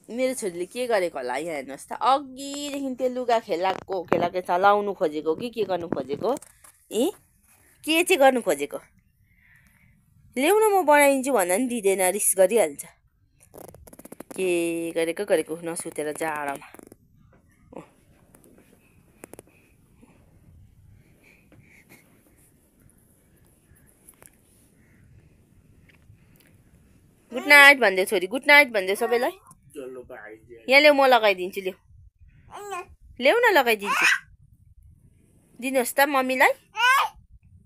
मेरो छोरीले के गरेको होला यहाँ हेर्नुहोस् त अघिदेखि त्यो लुगा खेलाको लाउनु खोजेको कि के गर्नु खोजेको ए के चाहिँ गर्नु खोजेको ल्याउन म बनाइदिन्छु भन्दा नि दिँदैन रिस गरिहाल्छ के गरेको नसुतेर जाडोमा गुड नाइट भन्दै छोरी गुड नाइट भन्दै सबैलाई यहाँ ल्याउ म लगाइदिन्छु ल्याउ न लगाइदिन्छु दिनुहोस् त मम्मीलाई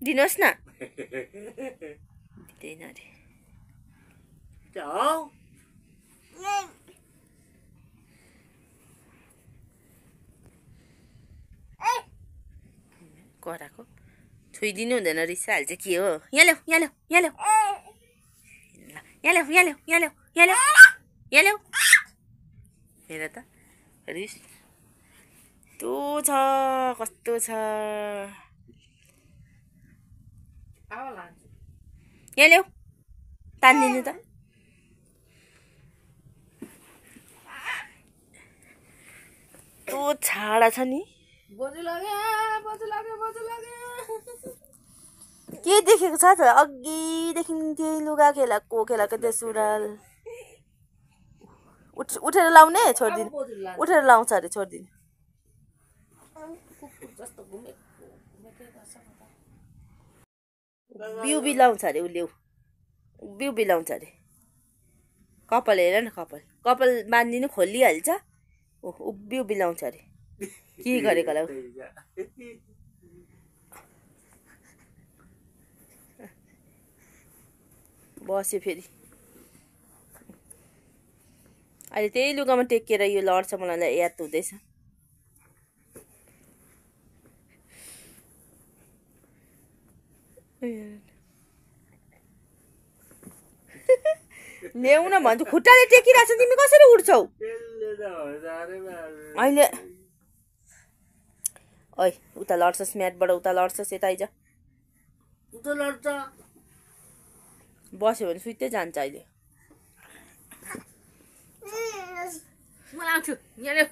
दिनुहोस् न दिँदैन अरे कराको छोइदिनु हुँदैन रिसाइहाल्छ के हो यहाँ ल्याउ हेर त रिस कस्तो छ यहाँ ल्याउ तान्दिनु त तो छाडा छ नि के देखेको छ त अघिदेखि त्यही लुगा खेलाको त्यो सुरुवाल उठेर लाउने छोडिदिनु उठेर लाउँछ अरे छोडिदिनु बिउ बिलाउँछ अरे उसले बिउ बिलाउँछ अरे कपाल हेर न कपाल बाँधिदिनु खोलिहाल्छ बिउ बिलाउँछ अरे के गरेको होला बस्यो फेरि अहिले त्यही लुगामा टेकेर यो लड्छ मलाई याद हुँदैछ ल्याउ न भन्छु खुट्टाले टेकिरहेको छ तिमी कसरी उठ्छौ अहिले ओइ उता लड्छस् म्याटबाट उता लड्छस् यता आइज उता लड्छ बस्यो भने सुत्तै जान्छ अहिले म लाउँछु यहाँ